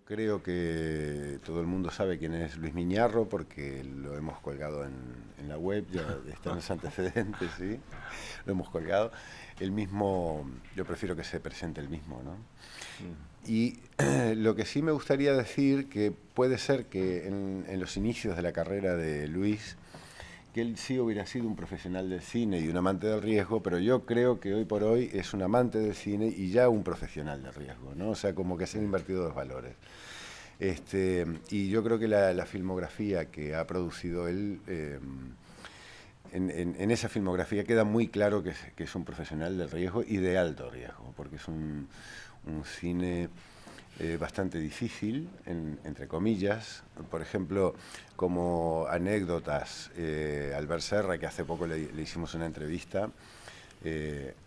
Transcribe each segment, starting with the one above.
creo que todo el mundo sabe quién es Luis Miñarro porque lo hemos colgado en la web, ya están los antecedentes, ¿sí? Lo hemos colgado. El mismo, yo prefiero que se presente el mismo, ¿no? Y lo que sí me gustaría decir que puede ser que en los inicios de la carrera de Luis, que él sí hubiera sido un profesional del cine y un amante del riesgo, pero yo creo que hoy por hoy es un amante del cine y ya un profesional del riesgo, ¿no? O sea, como que se han invertido dos valores. Y yo creo que la filmografía que ha producido él, en esa filmografía queda muy claro que es un profesional del riesgo y de alto riesgo, porque es un cine bastante difícil, entre comillas. Por ejemplo, como anécdotas, Albert Serra, que hace poco le hicimos una entrevista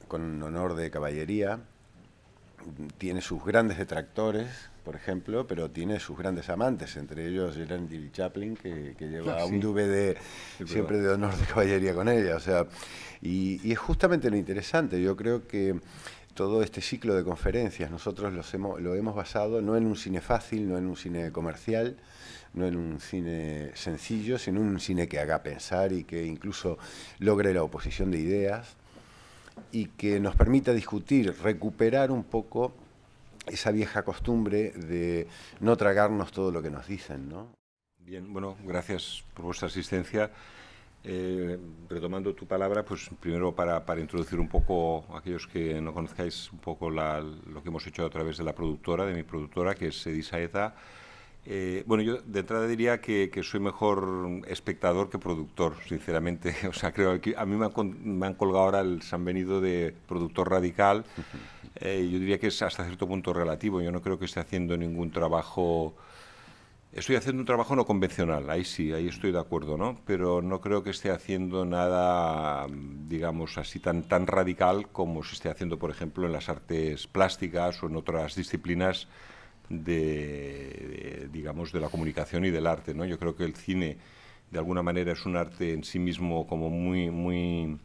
con honor de caballería, tiene sus grandes detractores, por ejemplo, pero tiene sus grandes amantes, entre ellos Geraldine Chaplin, que lleva un DVD siempre de honor de caballería con ella. O sea, y es justamente lo interesante. Yo creo que todo este ciclo de conferencias nosotros lo hemos basado no en un cine fácil, no en un cine comercial, no en un cine sencillo, sino en un cine que haga pensar y que incluso logre la oposición de ideas y que nos permita discutir, recuperar un poco esa vieja costumbre de no tragarnos todo lo que nos dicen, ¿no? Bien, bueno, gracias por vuestra asistencia. Retomando tu palabra, pues primero para introducir un poco a aquellos que no conozcáis un poco lo que hemos hecho a través de la productora, de mi productora, que es Edisaeza. Bueno, yo de entrada diría que soy mejor espectador que productor, sinceramente. O sea, creo que a mí me han colgado ahora el San Benido de productor radical. Yo diría que es hasta cierto punto relativo. Yo no creo que esté haciendo ningún trabajo. Estoy haciendo un trabajo no convencional, ahí sí, ahí estoy de acuerdo, ¿no? Pero no creo que esté haciendo nada, digamos así, tan radical como se esté haciendo, por ejemplo, en las artes plásticas o en otras disciplinas digamos, de la comunicación y del arte, ¿no? Yo creo que el cine, de alguna manera, es un arte en sí mismo como muy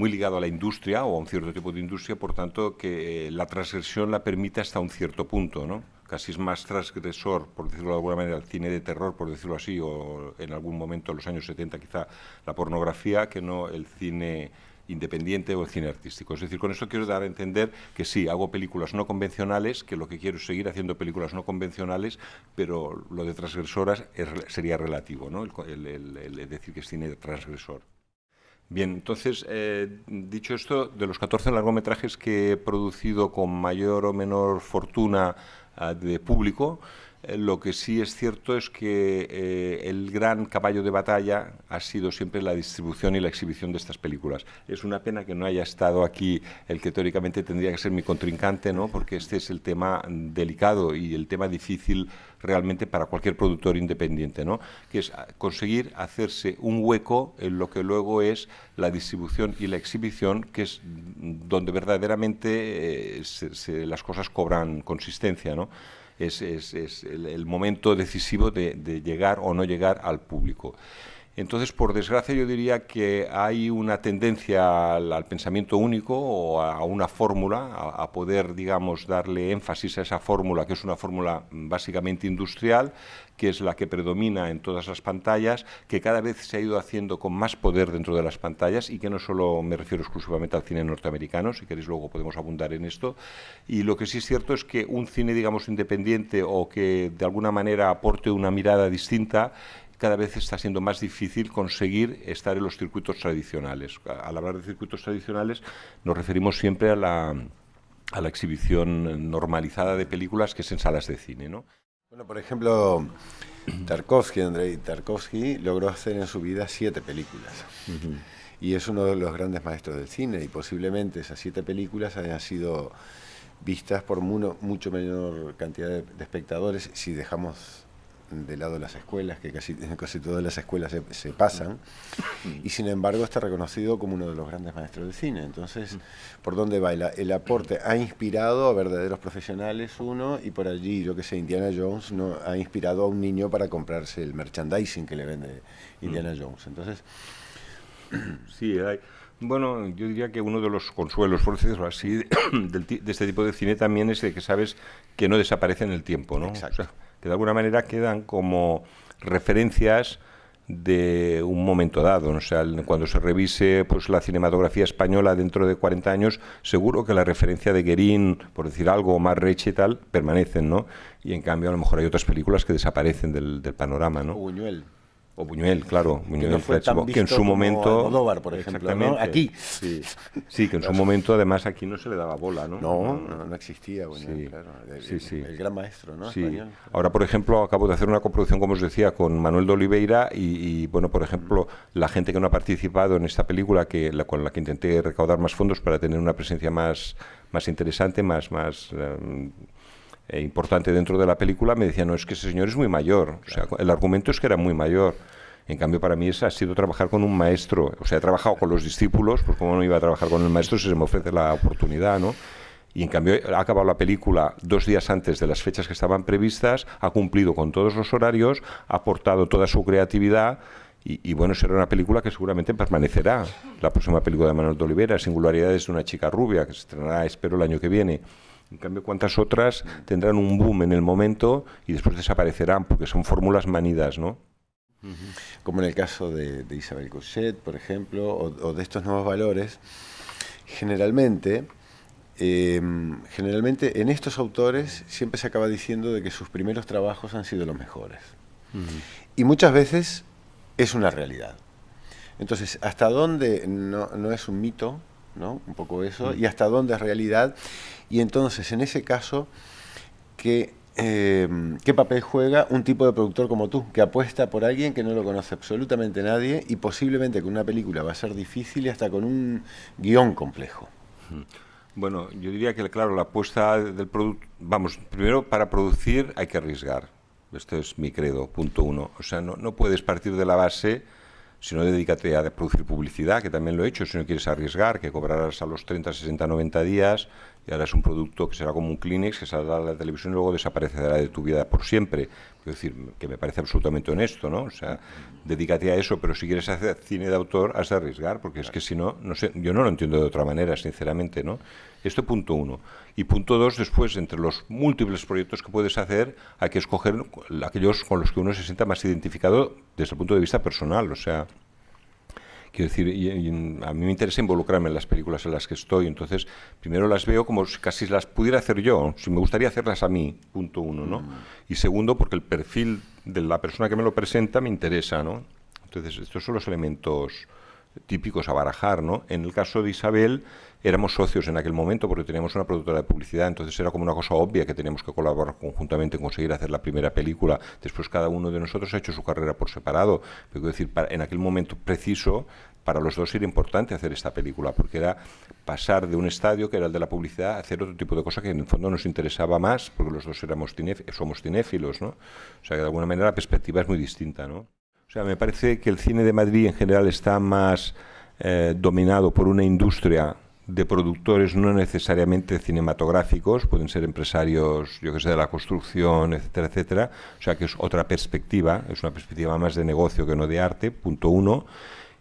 ligado a la industria o a un cierto tipo de industria, por tanto, que la transgresión la permite hasta un cierto punto, ¿no? Casi es más transgresor, por decirlo de alguna manera, el cine de terror, por decirlo así, o en algún momento en los años 70 quizá la pornografía, que no el cine independiente o el cine artístico. Es decir, con eso quiero dar a entender que sí, hago películas no convencionales, que lo que quiero es seguir haciendo películas no convencionales, pero lo de transgresoras sería relativo, ¿no? El decir que es cine transgresor. Bien, entonces, dicho esto, de los 14 largometrajes que he producido con mayor o menor fortuna de público, lo que sí es cierto es que el gran caballo de batalla ha sido siempre la distribución y la exhibición de estas películas. Es una pena que no haya estado aquí el que teóricamente tendría que ser mi contrincante, ¿no? Porque este es el tema delicado y el tema difícil realmente para cualquier productor independiente, ¿no? Que es conseguir hacerse un hueco en lo que luego es la distribución y la exhibición, que es donde verdaderamente las cosas cobran consistencia, ¿no? Es el momento decisivo de llegar o no llegar al público. Entonces, por desgracia, yo diría que hay una tendencia al pensamiento único o a una fórmula, a poder, digamos, darle énfasis a esa fórmula, que es una fórmula básicamente industrial, que es la que predomina en todas las pantallas, que cada vez se ha ido haciendo con más poder dentro de las pantallas y que no solo me refiero exclusivamente al cine norteamericano, si queréis luego podemos abundar en esto. Y lo que sí es cierto es que un cine, digamos, independiente o que de alguna manera aporte una mirada distinta, cada vez está siendo más difícil conseguir estar en los circuitos tradicionales. Al hablar de circuitos tradicionales nos referimos siempre a la exhibición normalizada de películas que es en salas de cine, ¿no? Bueno, por ejemplo, Andrei Tarkovsky logró hacer en su vida 7 películas. Y es uno de los grandes maestros del cine y posiblemente esas 7 películas hayan sido vistas por mucho menor cantidad de espectadores si dejamos de lado las escuelas, que casi todas las escuelas se pasan, y sin embargo está reconocido como uno de los grandes maestros del cine. Entonces, ¿por dónde va? El aporte ha inspirado a verdaderos profesionales, uno, y por allí, yo que sé, Indiana Jones no ha inspirado a un niño para comprarse el merchandising que le vende Indiana Jones. Entonces, sí, Bueno, yo diría que uno de los consuelos, por decirlo así, de este tipo de cine también es de que sabes que no desaparece en el tiempo, ¿no? Exacto. O sea, que de alguna manera quedan como referencias de un momento dado, ¿no? O sea, cuando se revise pues la cinematografía española dentro de 40 años, seguro que la referencia de Guérin, por decir algo, o más Reche y tal, permanecen, ¿no? Y en cambio a lo mejor hay otras películas que desaparecen del panorama, ¿no? O Buñuel. O Buñuel, claro. Que Buñuel, no fue tan visto que en su momento... Almodóvar, por ejemplo, ¿no? Exactamente. Aquí. Sí, sí, que en su momento además aquí no se le daba bola, ¿no? No existía Buñuel, Sí, claro. sí. El gran maestro, ¿no? Sí. Español. Ahora, por ejemplo, acabo de hacer una coproducción, como os decía, con Manuel de Oliveira bueno, por ejemplo, la gente que no ha participado en esta película, con la que intenté recaudar más fondos para tener una presencia más interesante, más importante dentro de la película, me decía, no, es que ese señor es muy mayor. O sea, el argumento es que era muy mayor. En cambio, para mí ha sido trabajar con un maestro. O sea, he trabajado con los discípulos, pues como no iba a trabajar con el maestro si se me ofrece la oportunidad, ¿no? Y en cambio ha acabado la película 2 días antes de las fechas que estaban previstas, ha cumplido con todos los horarios, ha aportado toda su creatividad y bueno, será una película que seguramente permanecerá. La próxima película de Manuel de Oliveira, Singularidades de una chica rubia, que se estrenará, espero, el año que viene. En cambio, ¿cuántas otras tendrán un boom en el momento y después desaparecerán? Porque son fórmulas manidas, ¿no? Como en el caso de Isabel Coixet, por ejemplo, o de estos nuevos valores, generalmente en estos autores siempre se acaba diciendo de que sus primeros trabajos han sido los mejores. Y muchas veces es una realidad. Entonces, ¿hasta dónde no es un mito, ¿no? Un poco eso, y hasta dónde es realidad? Y entonces, en ese caso, ¿qué papel juega un tipo de productor como tú, que apuesta por alguien que no lo conoce absolutamente nadie y posiblemente con una película va a ser difícil y hasta con un guión complejo? Bueno, yo diría que, claro, la apuesta del producto... Vamos, primero, para producir hay que arriesgar. Esto es mi credo, punto 1. O sea, no puedes partir de la base, si no dedícate a producir publicidad, que también lo he hecho, si no quieres arriesgar, que cobrarás a los 30, 60, 90 días y harás un producto que será como un Kleenex, que saldrá a la televisión y luego desaparecerá de tu vida por siempre. Quiero decir, que me parece absolutamente honesto, ¿no? O sea, dedícate a eso, pero si quieres hacer cine de autor, has de arriesgar, porque es que si no, no sé, yo no lo entiendo de otra manera, sinceramente, ¿no? Esto punto 1. Y punto 2, después, entre los múltiples proyectos que puedes hacer, hay que escoger aquellos con los que uno se sienta más identificado desde el punto de vista personal, o sea... Quiero decir, a mí me interesa involucrarme en las películas en las que estoy, entonces primero las veo como si casi las pudiera hacer yo, si me gustaría hacerlas a mí, punto 1, ¿no? Y segundo, porque el perfil de la persona que me lo presenta me interesa, ¿no? Entonces, estos son los elementos típicos a barajar, ¿no? En el caso de Isabel, éramos socios en aquel momento porque teníamos una productora de publicidad, entonces era como una cosa obvia que teníamos que colaborar conjuntamente en conseguir hacer la primera película. Después cada uno de nosotros ha hecho su carrera por separado, pero quiero decir, en aquel momento preciso, para los dos era importante hacer esta película, porque era pasar de un estadio, que era el de la publicidad, a hacer otro tipo de cosa que en el fondo nos interesaba más, porque los dos somos cinéfilos, ¿no? O sea, que de alguna manera la perspectiva es muy distinta, ¿no? O sea, me parece que el cine de Madrid en general está más dominado por una industria de productores no necesariamente cinematográficos, pueden ser empresarios, yo que sé, de la construcción, etcétera, etcétera. O sea, que es otra perspectiva, es una perspectiva más de negocio que no de arte, punto 1,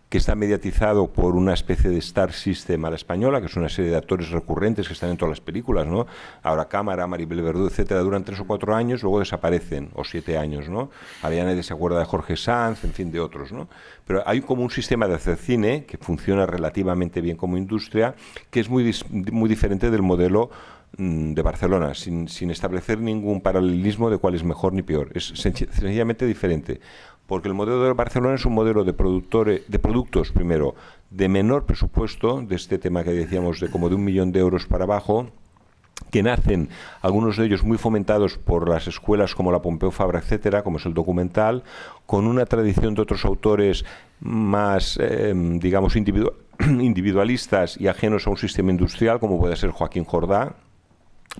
que está mediatizado por una especie de Star System a la española, que es una serie de actores recurrentes que están en todas las películas, ¿no? Ahora Cámara, Maribel Verdú, etcétera, duran 3 o 4 años, luego desaparecen, o 7 años, ¿no? Ahora ya nadie se acuerda de Jorge Sanz, en fin, de otros, ¿no? Pero hay como un sistema de hacer cine que funciona relativamente bien como industria, que es muy diferente del modelo de Barcelona, sin establecer ningún paralelismo de cuál es mejor ni peor. Es sencillamente diferente. Porque el modelo de Barcelona es un modelo de productos, primero, de menor presupuesto, de este tema que decíamos, de como de 1 millón de euros para abajo, que nacen, algunos de ellos muy fomentados por las escuelas como la Pompeu Fabra, etcétera, como es el documental, con una tradición de otros autores más, digamos, individualistas y ajenos a un sistema industrial, como puede ser Joaquín Jordá,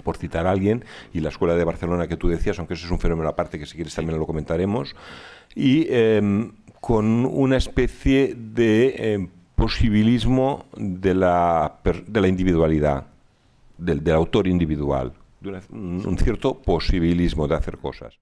por citar a alguien, y la Escuela de Barcelona que tú decías, aunque eso es un fenómeno aparte que si quieres también lo comentaremos, y con una especie de posibilismo de la individualidad, del autor individual, de un cierto posibilismo de hacer cosas.